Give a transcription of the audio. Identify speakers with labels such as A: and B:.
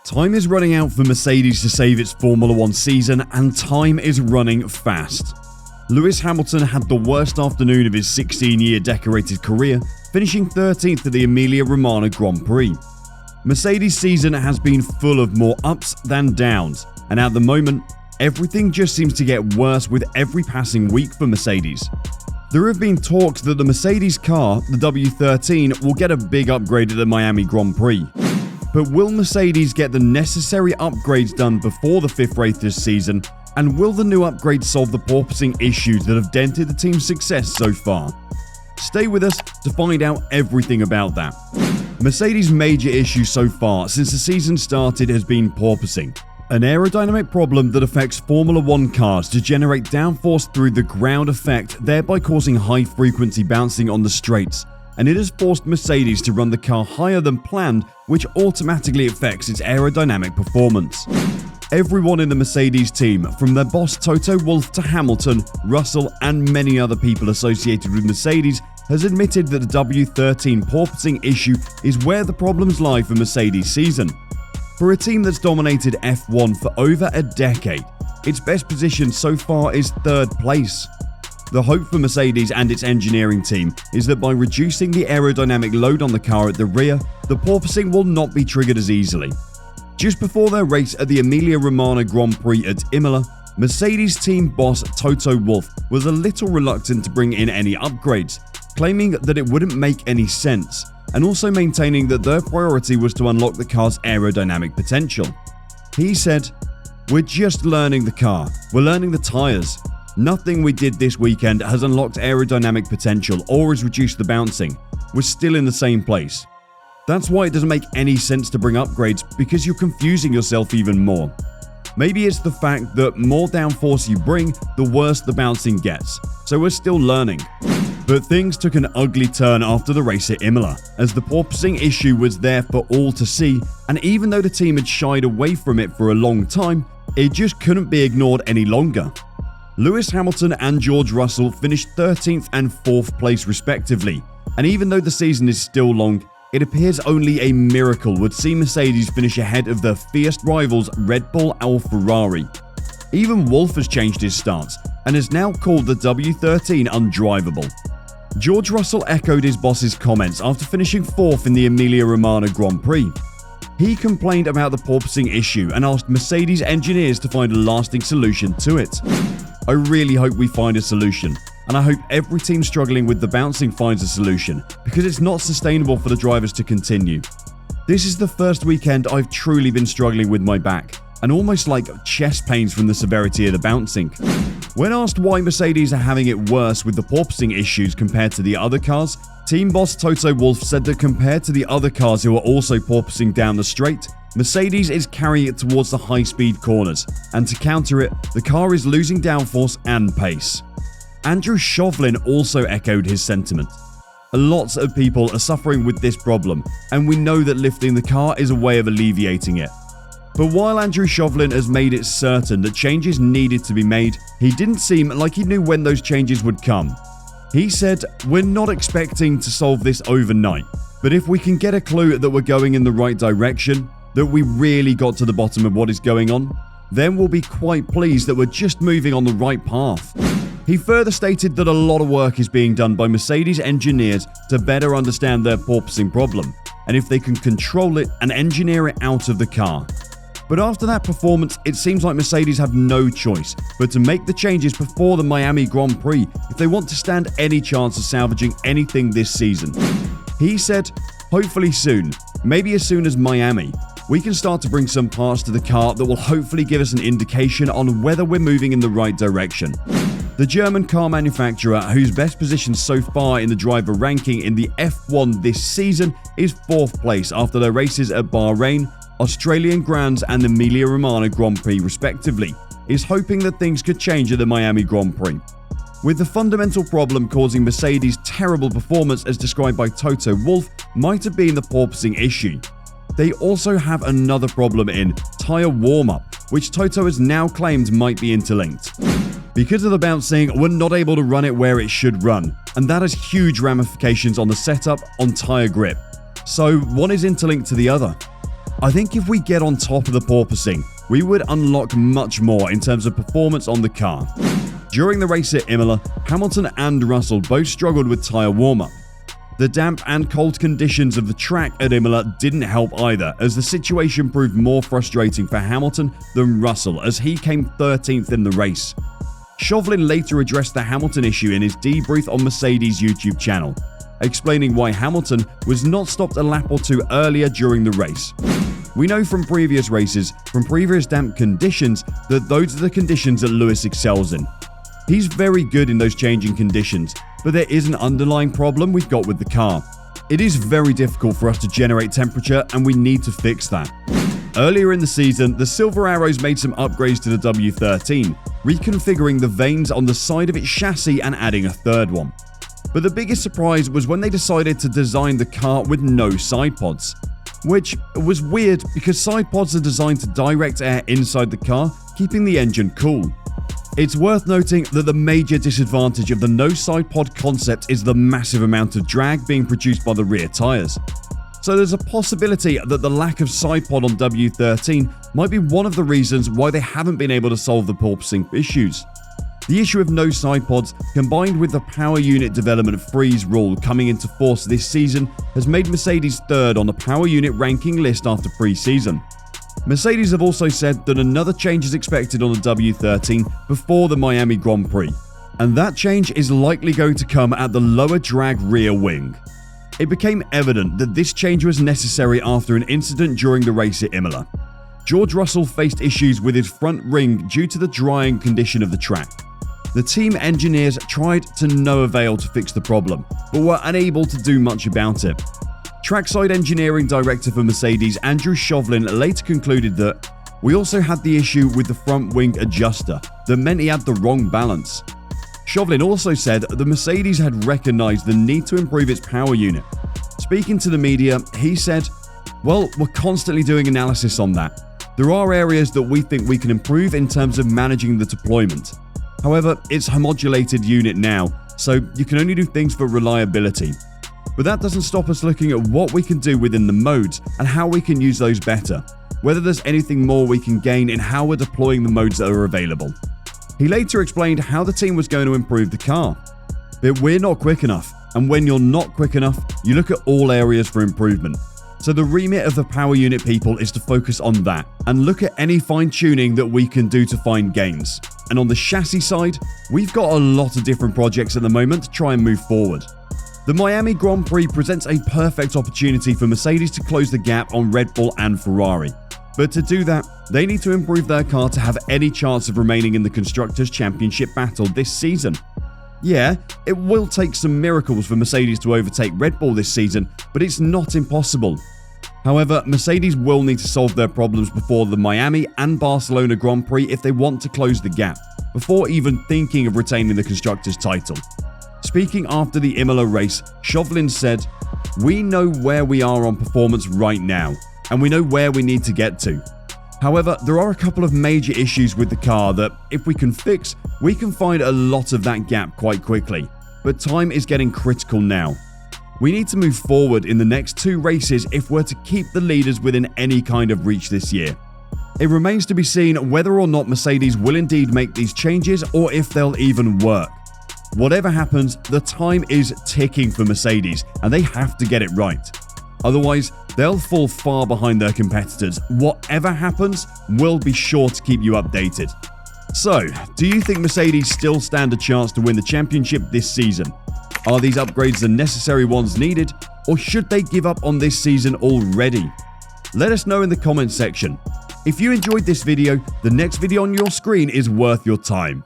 A: Time is running out for Mercedes to save its Formula 1 season, and time is running fast. Lewis Hamilton had the worst afternoon of his 16-year decorated career, finishing 13th at the Emilia Romagna Grand Prix. Mercedes' season has been full of more ups than downs, and at the moment, everything just seems to get worse with every passing week for Mercedes. There have been talks that the Mercedes car, the W13, will get a big upgrade at the Miami Grand Prix. But will Mercedes get the necessary upgrades done before the fifth race this season, and will the new upgrades solve the porpoising issues that have dented the team's success so far? Stay with us to find out everything about that. Mercedes' major issue so far since the season started has been porpoising, an aerodynamic problem that affects Formula 1 cars to generate downforce through the ground effect, thereby causing high-frequency bouncing on the straights, and it has forced Mercedes to run the car higher than planned, which automatically affects its aerodynamic performance. Everyone in the Mercedes team, from their boss Toto Wolff to Hamilton, Russell, and many other people associated with Mercedes, has admitted that the W13 porpoising issue is where the problems lie for Mercedes' season. For a team that's dominated F1 for over a decade, its best position so far is third place. The hope for Mercedes and its engineering team is that by reducing the aerodynamic load on the car at the rear, the porpoising will not be triggered as easily. Just before their race at the Emilia Romagna Grand Prix at Imola, Mercedes team boss Toto Wolff was a little reluctant to bring in any upgrades, claiming that it wouldn't make any sense, and also maintaining that their priority was to unlock the car's aerodynamic potential. He said, "We're just learning the car, we're learning the tyres. Nothing we did this weekend has unlocked aerodynamic potential or has reduced the bouncing. We're still in the same place. That's why it doesn't make any sense to bring upgrades, because you're confusing yourself even more. Maybe it's the fact that more downforce you bring, the worse the bouncing gets, so we're still learning." But things took an ugly turn after the race at Imola, as the porpoising issue was there for all to see, and even though the team had shied away from it for a long time, it just couldn't be ignored any longer. Lewis Hamilton and George Russell finished 13th and 4th place respectively, and even though the season is still long, it appears only a miracle would see Mercedes finish ahead of their fierce rivals Red Bull or Ferrari. Even Wolff has changed his stance and has now called the W13 undrivable. George Russell echoed his boss's comments after finishing 4th in the Emilia Romagna Grand Prix. He complained about the porpoising issue and asked Mercedes engineers to find a lasting solution to it. "I really hope we find a solution, and I hope every team struggling with the bouncing finds a solution, because it's not sustainable for the drivers to continue. This is the first weekend I've truly been struggling with my back, and almost like chest pains from the severity of the bouncing." When asked why Mercedes are having it worse with the porpoising issues compared to the other cars, team boss Toto Wolff said that compared to the other cars who are also porpoising down the straight, Mercedes is carrying it towards the high-speed corners, and to counter it, the car is losing downforce and pace. Andrew Chauvelin also echoed his sentiment. "Lots of people are suffering with this problem, and we know that lifting the car is a way of alleviating it." But while Andrew Chauvelin has made it certain that changes needed to be made, he didn't seem like he knew when those changes would come. He said, "We're not expecting to solve this overnight, but if we can get a clue that we're going in the right direction, that we really got to the bottom of what is going on, then we'll be quite pleased that we're just moving on the right path." He further stated that a lot of work is being done by Mercedes engineers to better understand their porpoising problem, and if they can control it and engineer it out of the car. But after that performance, it seems like Mercedes have no choice but to make the changes before the Miami Grand Prix if they want to stand any chance of salvaging anything this season. He said, "Hopefully soon, maybe as soon as Miami, we can start to bring some parts to the car that will hopefully give us an indication on whether we're moving in the right direction." The German car manufacturer, whose best position so far in the driver ranking in the F1 this season is 4th place after their races at Bahrain, Australian Grands and the Emilia Romagna Grand Prix respectively, is hoping that things could change at the Miami Grand Prix. With the fundamental problem causing Mercedes' terrible performance as described by Toto Wolff might have been the porpoising issue. They also have another problem in tyre warm-up, which Toto has now claimed might be interlinked. Because of the bouncing, we're not able to run it where it should run, and that has huge ramifications on the setup on tyre grip. So one is interlinked to the other. I think if we get on top of the porpoising, we would unlock much more in terms of performance on the car. During the race at Imola, Hamilton and Russell both struggled with tyre warm-up. The damp and cold conditions of the track at Imola didn't help either, as the situation proved more frustrating for Hamilton than Russell, as he came 13th in the race. Chauvelin later addressed the Hamilton issue in his debrief on Mercedes' YouTube channel, explaining why Hamilton was not stopped a lap or two earlier during the race. We know from previous races, from previous damp conditions, that those are the conditions that Lewis excels in. He's very good in those changing conditions, but there is an underlying problem we've got with the car. It is very difficult for us to generate temperature, and we need to fix that. Earlier in the season, the Silver Arrows made some upgrades to the W13, reconfiguring the vanes on the side of its chassis and adding a third one. But the biggest surprise was when they decided to design the car with no side pods. Which was weird because side pods are designed to direct air inside the car, keeping the engine cool. It's worth noting that the major disadvantage of the no side pod concept is the massive amount of drag being produced by the rear tyres. So there's a possibility that the lack of side pod on W13 might be one of the reasons why they haven't been able to solve the porpoising issues. The issue of no side pods, combined with the power unit development freeze rule coming into force this season, has made Mercedes third on the power unit ranking list after pre-season. Mercedes have also said that another change is expected on the W13 before the Miami Grand Prix, and that change is likely going to come at the lower drag rear wing. It became evident that this change was necessary after an incident during the race at Imola. George Russell faced issues with his front ring due to the drying condition of the track. The team engineers tried to no avail to fix the problem, but were unable to do much about it. Trackside engineering director for Mercedes, Andrew Chauvelin, later concluded that, "We also had the issue with the front wing adjuster that meant he had the wrong balance." Chauvelin also said that Mercedes had recognized the need to improve its power unit. Speaking to the media, he said, "Well, we're constantly doing analysis on that. There are areas that we think we can improve in terms of managing the deployment. However, it's a homologated unit now, so you can only do things for reliability. But that doesn't stop us looking at what we can do within the modes and how we can use those better, whether there's anything more we can gain in how we're deploying the modes that are available." He later explained how the team was going to improve the car. "But we're not quick enough, and when you're not quick enough, you look at all areas for improvement. So the remit of the power unit people is to focus on that and look at any fine-tuning that we can do to find gains. And on the chassis side, we've got a lot of different projects at the moment to try and move forward." The Miami Grand Prix presents a perfect opportunity for Mercedes to close the gap on Red Bull and Ferrari. But to do that, they need to improve their car to have any chance of remaining in the Constructors' Championship battle this season. Yeah, it will take some miracles for Mercedes to overtake Red Bull this season, but it's not impossible. However, Mercedes will need to solve their problems before the Miami and Barcelona Grand Prix if they want to close the gap, before even thinking of retaining the Constructors' title. Speaking after the Imola race, Chauvelin said, "We know where we are on performance right now, and we know where we need to get to. However, there are a couple of major issues with the car that, if we can fix, we can find a lot of that gap quite quickly. But time is getting critical now. We need to move forward in the next 2 races if we're to keep the leaders within any kind of reach this year. It remains to be seen whether or not Mercedes will indeed make these changes or if they'll even work. Whatever happens, the time is ticking for Mercedes, and they have to get it right. Otherwise, they'll fall far behind their competitors. Whatever happens, we'll be sure to keep you updated." So, do you think Mercedes still stand a chance to win the championship this season? Are these upgrades the necessary ones needed, or should they give up on this season already? Let us know in the comments section. If you enjoyed this video, the next video on your screen is worth your time.